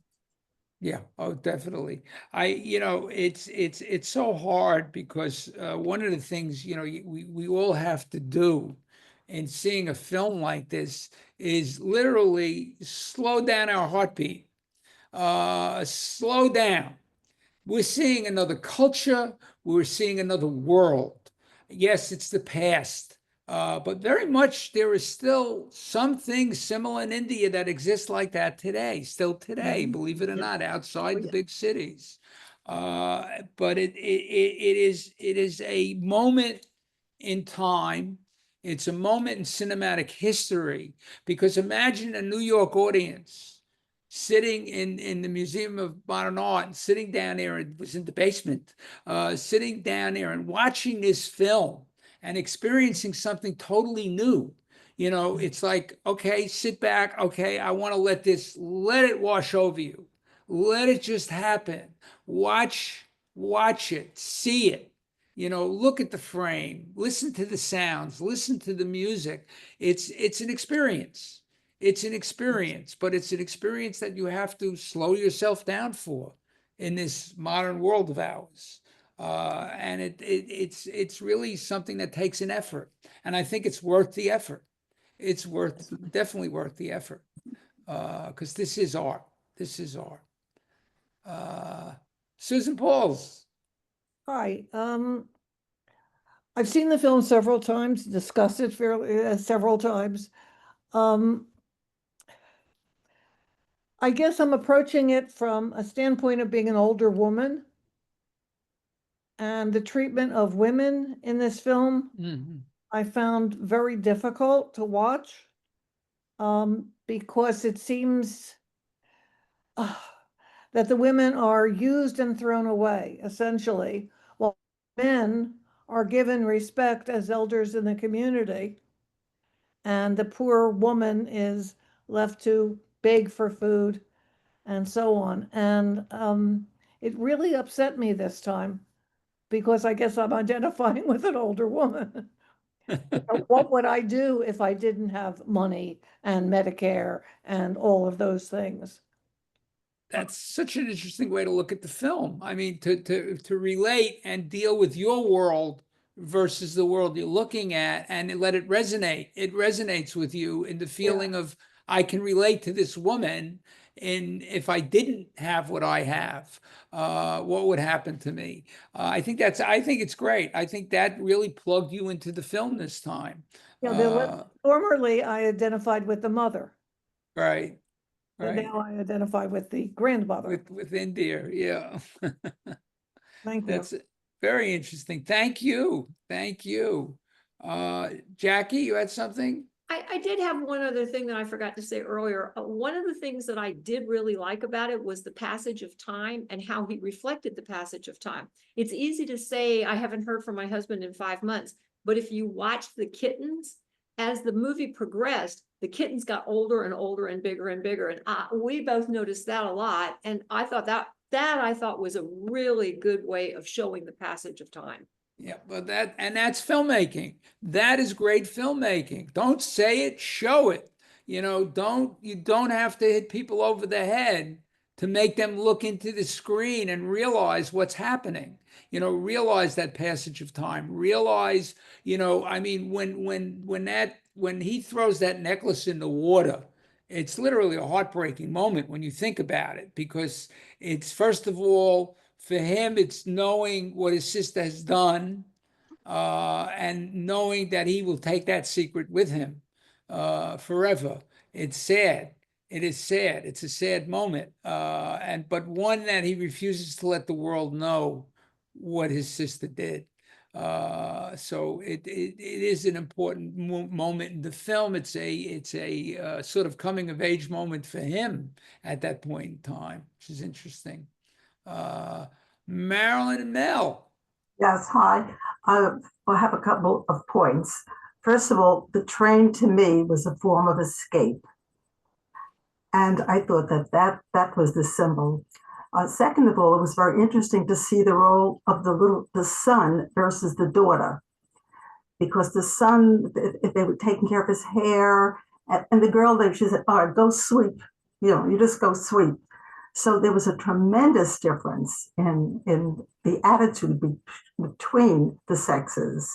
Yeah, oh, definitely. It's so hard because one of the things, we all have to do in seeing a film like this is literally slow down our heartbeat, slow down. We're seeing another culture. We're seeing another world. Yes, it's the past, but very much there is still something similar in India that exists like that today, still today, believe it or not, outside the big cities. But it is a moment in time. It's a moment in cinematic history, because imagine a New York audience sitting in the Museum of Modern Art, and sitting down there, it was in the basement, sitting down there and watching this film and experiencing something totally new. It's like, okay, sit back. Okay, I want to let it wash over you. Let it just happen. Watch it, see it. Look at the frame, listen to the sounds, listen to the music. It's an experience. It's an experience, but it's an experience that you have to slow yourself down for in this modern world of ours. And it's really something that takes an effort. And I think it's worth the effort. It's definitely worth the effort. Because this is art. This is art. Susan Pauls. Hi, I've seen the film several times, discussed it several times. I guess I'm approaching it from a standpoint of being an older woman, and the treatment of women in this film I found very difficult to watch, because it seems that the women are used and thrown away, essentially, while men are given respect as elders in the community, and the poor woman is left to beg for food and so on. And it really upset me this time, because I guess I'm identifying with an older woman. What would I do if I didn't have money and Medicare and all of those things? That's such an interesting way to look at the film. I mean, to relate and deal with your world versus the world you're looking at, and let it resonate. It resonates with you in the feeling of, I can relate to this woman, and if I didn't have what I have, what would happen to me? I think it's great. I think that really plugged you into the film this time. Formerly, I identified with the mother. Right. And now I identify with the grandmother. With India, yeah. Thank you. That's very interesting. Thank you. Jackie, you had something? I did have one other thing that I forgot to say earlier. One of the things that I did really like about it was the passage of time and how he reflected the passage of time. It's easy to say, I haven't heard from my husband in 5 months, but if you watch the kittens, as the movie progressed, the kittens got older and older and bigger and bigger. And we both noticed that a lot. And I thought that I thought was a really good way of showing the passage of time. Yeah, but that's filmmaking. That is great filmmaking. Don't say it, show it. You don't have to hit people over the head to make them look into the screen and realize what's happening. Realize that passage of time. Realize, I mean, when that when he throws that necklace in the water, it's literally a heartbreaking moment when you think about it, because it's, first of all, for him, it's knowing what his sister has done, and knowing that he will take that secret with him forever. It's sad. It is sad. It's a sad moment, but one that he refuses to let the world know what his sister did. So it is an important moment in the film. It's a sort of coming of age moment for him at that point in time, which is interesting. Marilyn and Mel. Yes, hi. I have a couple of points. First of all, the train to me was a form of escape. And I thought that was the symbol. Second of all, it was very interesting to see the role of the son versus the daughter. Because the son, if they were taking care of his hair, and the girl there, she said, all right, go sweep. You just go sweep. So there was a tremendous difference in the attitude between the sexes.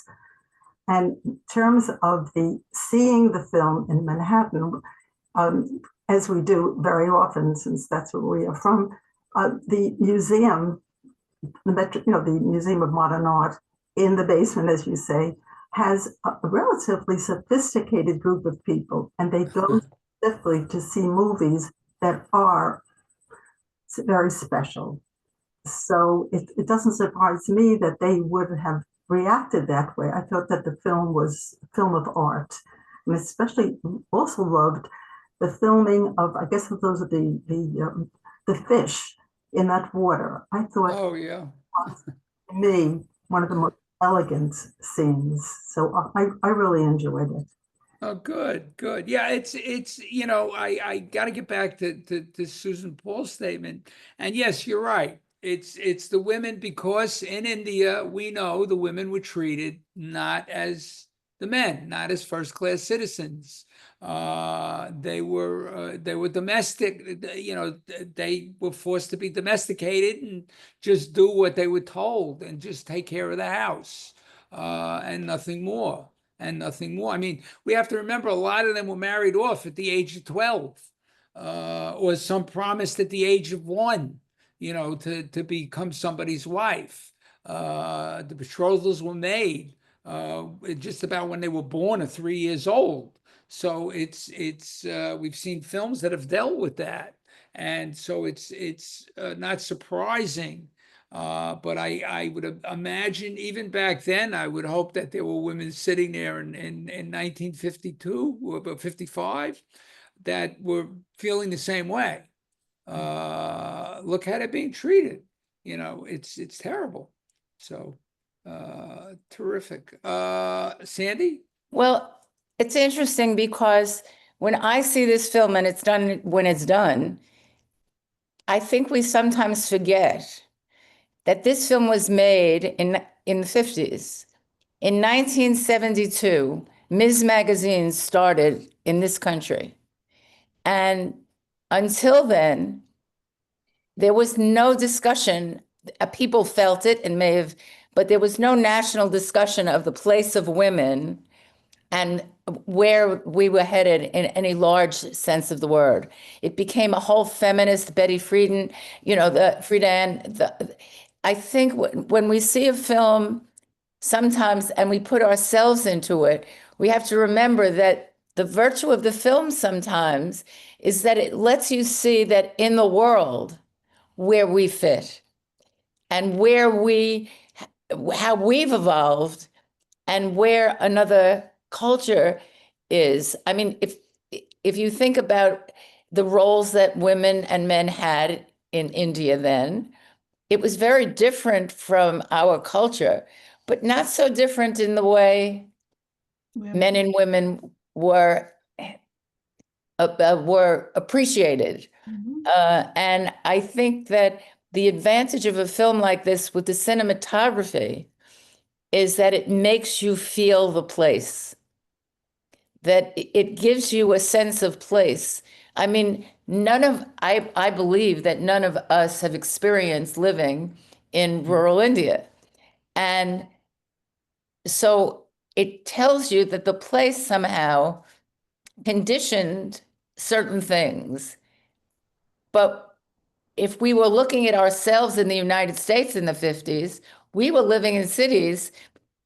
And in terms of seeing the film in Manhattan, as we do very often, since that's where we are from, the museum, the Museum of Modern Art in the basement, as you say, has a relatively sophisticated group of people, and they go specifically to see movies that are very special. So it doesn't surprise me that they would have reacted that way. I thought that the film was a film of art, and especially also loved the filming of, I guess those are the fish in that water. I thought, Oh, yeah. to me, one of the most elegant scenes. So I really enjoyed it. Oh, good, good. Yeah, it's I got to get back to Susan Paul's statement. And yes, you're right. It's the women, because in India, we know the women were treated not as the men, not as first-class citizens. They were domestic, they were forced to be domesticated and just do what they were told and just take care of the house, and nothing more. And nothing more. I mean, we have to remember a lot of them were married off at the age of 12, or some promised at the age of 1, to become somebody's wife. The betrothals were made just about when they were born or 3 years old. So it's we've seen films that have dealt with that, and so it's not surprising. But I would imagine even back then, I would hope that there were women sitting there in 1952 or 55 that were feeling the same way. Look how they're being treated. It's terrible. So terrific. Sandy? Well, it's interesting because when I see this film and when it's done, I think we sometimes forget that this film was made in the 50s. In 1972, Ms. Magazine started in this country. And until then, there was no discussion. People felt it and may have, but there was no national discussion of the place of women and where we were headed in any large sense of the word. It became a whole feminist, Betty Friedan, I think when we see a film sometimes and we put ourselves into it, we have to remember that the virtue of the film sometimes is that it lets you see that in the world where we fit and how we've evolved and where another culture is. I mean, if you think about the roles that women and men had in India then, it was very different from our culture, but not so different in the way men and women were appreciated. And I think that the advantage of a film like this with the cinematography is that it makes you feel the place, that it gives you a sense of place. I mean, I believe that none of us have experienced living in rural India. And so it tells you that the place somehow conditioned certain things. But if we were looking at ourselves in the United States in the 50s, we were living in cities.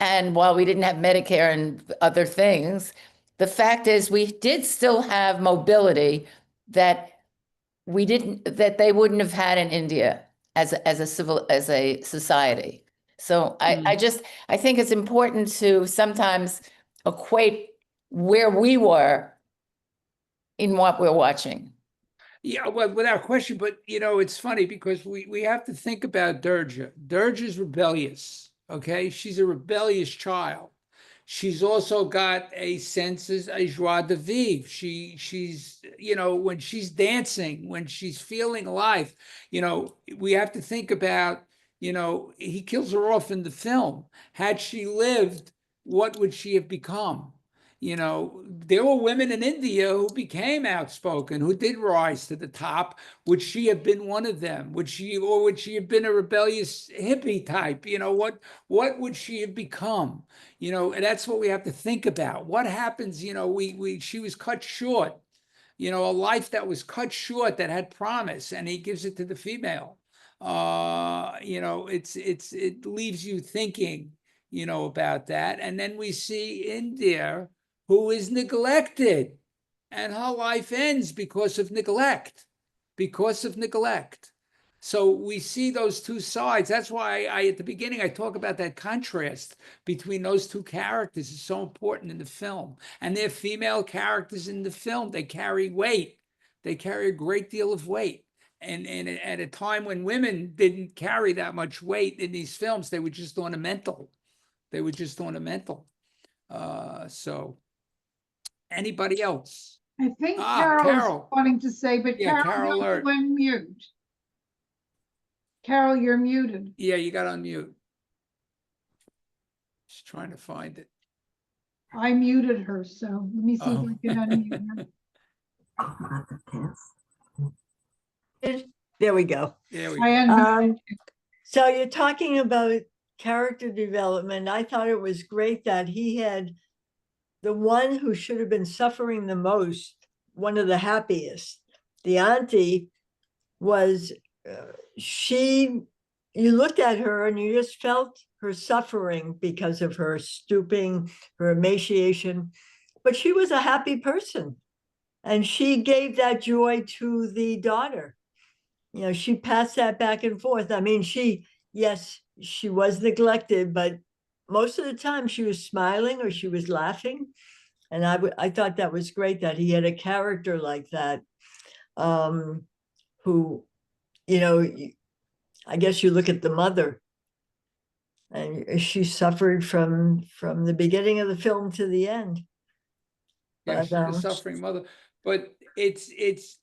And while we didn't have Medicare and other things, the fact is we did still have mobility that they wouldn't have had in India as a society. So I think it's important to sometimes equate where we were in what we're watching. Yeah, well, without question, but it's funny because we have to think about Durga. Durga's rebellious, okay? She's a rebellious child. She's also got a sense of a joie de vivre. She's when she's dancing, when she's feeling alive, we have to think about, he kills her off in the film. Had she lived, what would she have become? There were women in India who became outspoken, who did rise to the top. Would she have been one of them? Would she have been a rebellious hippie type? What would she have become? And that's what we have to think about. What happens? She was cut short. A life that was cut short that had promise, and he gives it to the female. It leaves you thinking, about that. And then we see India, who is neglected, and her life ends because of neglect. So we see those two sides. That's why at the beginning, I talk about that contrast between those two characters is so important in the film. And they're female characters in the film. They carry weight. They carry a great deal of weight. And at a time when women didn't carry that much weight in these films, they were just ornamental. So anybody else? I think Carol. Carol's wanting to say, but Yeah, Carol, Carol, you unmute. Carol, you're muted. Yeah, you got on mute. Just trying to find it. I muted her, so let me see if I can unmute her. There we go. There we I go. unmuted. So you're talking about character development. I thought it was great that he had the one who should have been suffering the most, one of the happiest. The auntie was, you looked at her and you just felt her suffering because of her stooping, her emaciation, but she was a happy person. And she gave that joy to the daughter. She passed that back and forth. I mean, yes, she was neglected, but most of the time she was smiling or she was laughing. And I thought that was great that he had a character like that, who, I guess you look at the mother and she suffered from the beginning of the film to the end. Yeah, she's a suffering mother. But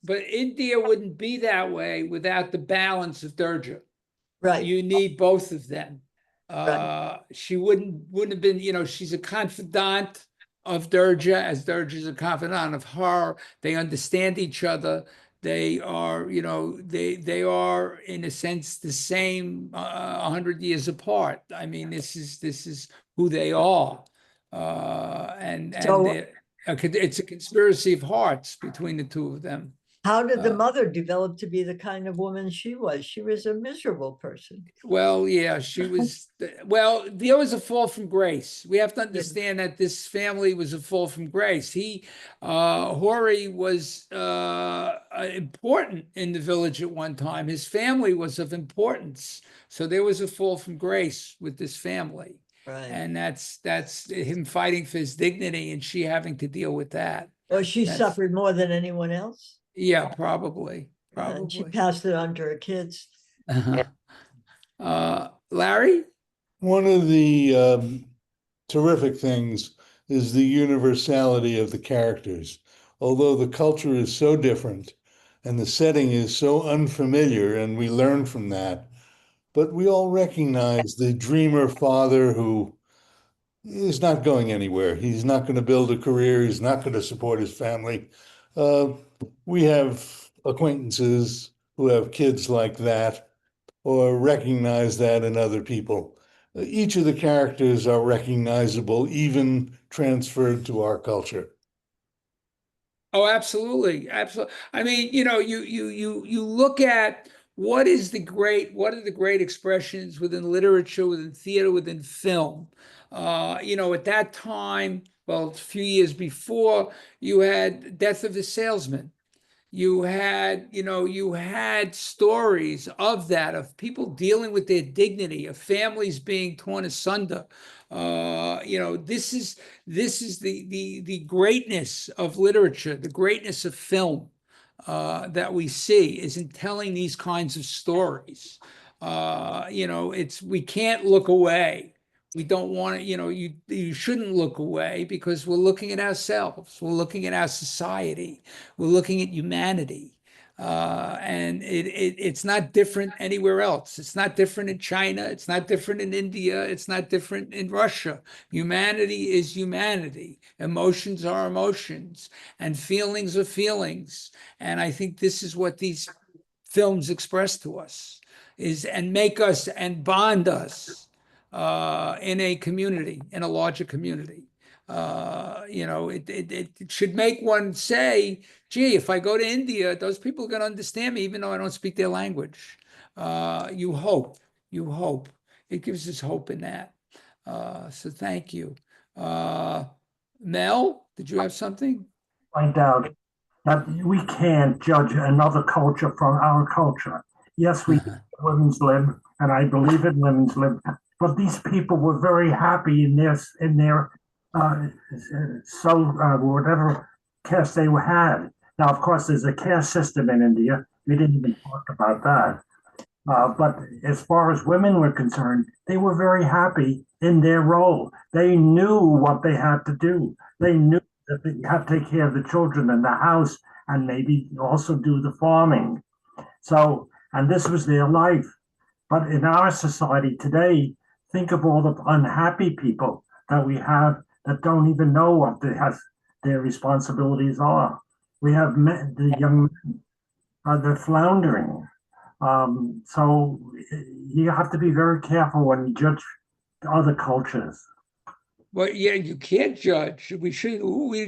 but India wouldn't be that way without the balance of Durga. Right. You need both of them. Right. She wouldn't have been, she's a confidant of Durga, as Durga is a confidant of her. They understand each other. They are, they are in a sense the same 100 years apart. I mean, this is who they are, it's a conspiracy of hearts between the two of them. How did the mother develop to be the kind of woman she was? She was a miserable person. Well, yeah, she was. Well, there was a fall from grace. We have to understand that this family was a fall from grace. Hori was important in the village at one time. His family was of importance. So there was a fall from grace with this family. Right. And that's him fighting for his dignity and she having to deal with that. Well, she suffered more than anyone else. Yeah, probably. And she passed it on to her kids. Larry? One of the terrific things is the universality of the characters. Although the culture is so different and the setting is so unfamiliar, and we learn from that, but we all recognize the dreamer father who is not going anywhere. He's not going to build a career. He's not going to support his family. We have acquaintances who have kids like that or recognize that in other people. each of the characters are recognizable, even transferred to our culture. Oh, absolutely. Absolutely. I mean, you look at what are the great expressions within literature, within theater, within film. At that time, well, a few years before, you had Death of the Salesman. You had stories of that, of people dealing with their dignity, of families being torn asunder. This is the greatness of literature, the greatness of film that we see is in telling these kinds of stories. We can't look away. We don't want to, you shouldn't look away because we're looking at ourselves. We're looking at our society. We're looking at humanity. And it's not different anywhere else. It's not different in China. It's not different in India. It's not different in Russia. Humanity is humanity. Emotions are emotions, and feelings are feelings. And I think this is what these films express to us and make us and bond us in a community, in a larger community. It should make one say, gee, if I go to India, those people are going to understand me, even though I don't speak their language. You hope. It gives us hope in that. So thank you. Mel, did you have something? Find out that we can't judge another culture from our culture. Yes, we women's lib, and I believe in women's lib, but these people were very happy in their whatever caste they had. Now, of course, there's a caste system in India. We didn't even talk about that. But as far as women were concerned, they were very happy in their role. They knew what they had to do. They knew that they had to take care of the children in the house and maybe also do the farming. So, and this was their life. But in our society today, think of all the unhappy people that we have that don't even know what their responsibilities are. We have the young men, they're floundering. So you have to be very careful when you judge other cultures. Well, yeah, you can't judge. We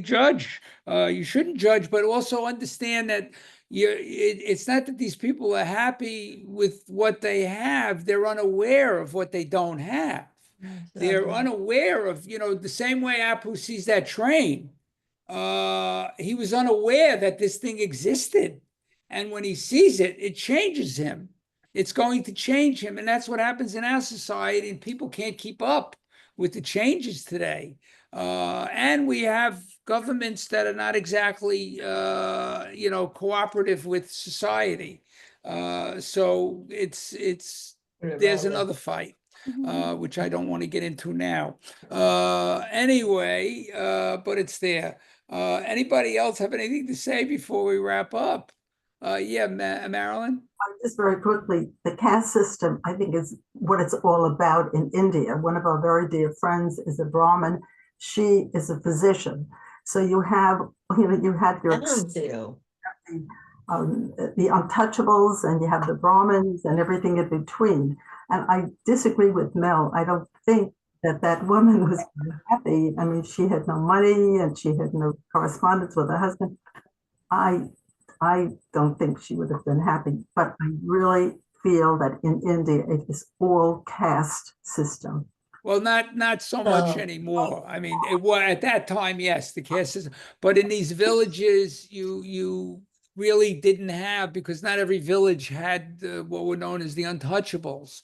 judge. You shouldn't judge, but also understand that it's not that these people are happy with what they have. They're unaware of what they don't have. They're unaware of, the same way Apu sees that train. He was unaware that this thing existed. And when he sees it, it changes him. It's going to change him. And that's what happens in our society. And people can't keep up with the changes today. And we have governments that are not exactly, cooperative with society. So there's another fight, which I don't want to get into now. Anyway, but it's there. Anybody else have anything to say before we wrap up? Yeah, Marilyn? Just very quickly, the caste system, I think, is what it's all about in India. One of our very dear friends is a Brahmin. She is a physician. So you have your the untouchables, and you have the Brahmins and everything in between. And I disagree with Mel. I don't think that woman was happy. I mean, she had no money and she had no correspondence with her husband. I don't think she would have been happy, but I really feel that in India, it is all caste system. Well, not so much anymore. I mean, it was at that time, yes, the caste system, but in these villages, you really didn't have, because not every village had what were known as the untouchables.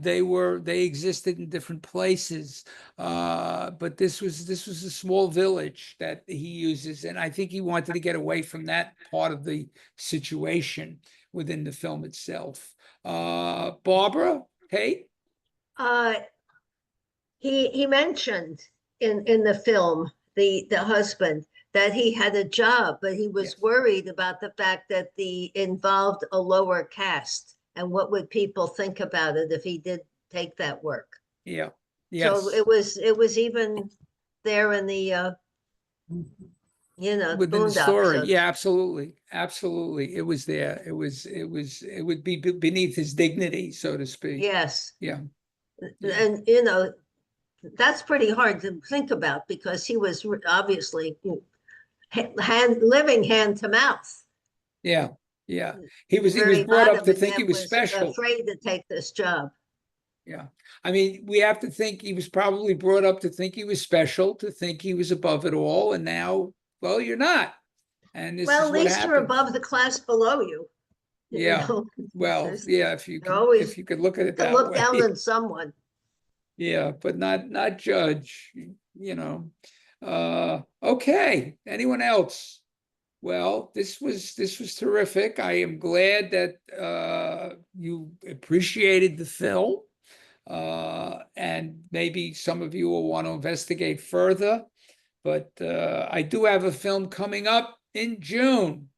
They existed in different places, but this was a small village that he uses, and I think he wanted to get away from that part of the situation within the film itself. Barbara, Kate? He mentioned in the film, the husband, that he had a job, but he was worried about the fact that involved a lower caste, and what would people think about it if he did take that work. Yeah. Yes. So it was even there in the within the story. Yeah, absolutely. It was there. It would be beneath his dignity, so to speak. Yes. Yeah. Yeah. And, that's pretty hard to think about because he was obviously living hand to mouth. Yeah, yeah. He was Very brought up bottom, to and think he then was special. afraid to take this job. Yeah. I mean, we have to think he was probably brought up to think he was special, to think he was above it all. And now, well, you're not. And this Well, is at what least you're happens. above the class below you. you Yeah. know. Well, There's- yeah, if you you're could, always- if you could look at it To that look way. down on someone. Yeah, but not judge, you know. Okay, anyone else? Well, this was terrific. I am glad that you appreciated the film. And maybe some of you will want to investigate further. But I do have a film coming up in June.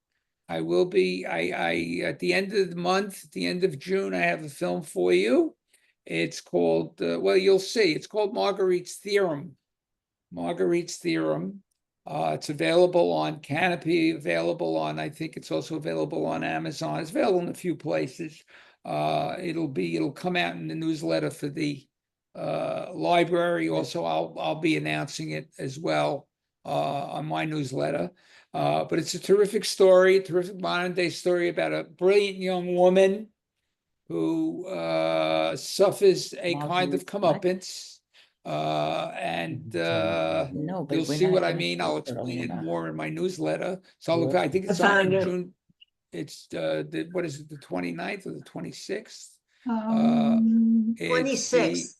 I will be, I at the end of the month, at the end of June, I have a film for you. It's called, well, you'll see, it's called Marguerite's Theorem. Marguerite's Theorem. It's available on Kanopy, available on, I think it's also available on Amazon. It's available in a few places. It'll come out in the newsletter for the library. Also, I'll be announcing it as well on my newsletter. But it's a terrific story, a terrific modern day story about a brilliant young woman who suffers a kind of comeuppance. And No, but you'll we're see not what I gonna mean. talk I'll early explain it enough. more in my newsletter. So look, I think I it's on found it. June. It's what is it, the 29th or the 26th? It's the 26th.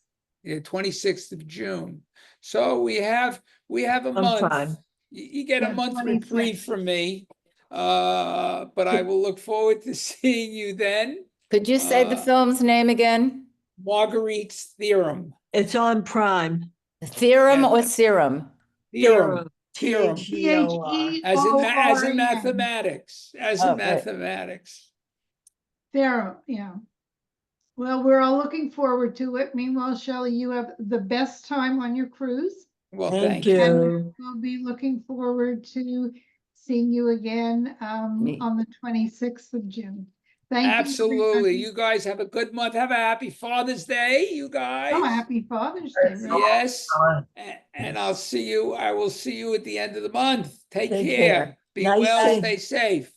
26th of June. So we have a On month. Prime. You get a Yeah, month 26th. reprieve from me. But I will look forward to seeing you then. Could you say the Uh, film's name again? Marguerite's Theorem. It's on Prime. Theorem Yeah. or serum? Theorem. Theorem. Theorem. THEOR. As in THEOREM. mathematics. As Oh, in great. mathematics. There, yeah. Well, we're all looking forward to it. Meanwhile, Shelley, you have the best time on your cruise. Well, Thank you. you. We'll be looking forward to seeing you again Me. on the 26th of June. Thank you. Absolutely. everybody. You guys have a good month. Have a happy Father's Day, you guys. Oh, happy Father's Day. right? Yes. And I will see you at the end of the month. Take Take care. care. Be Nice well, seeing- stay safe.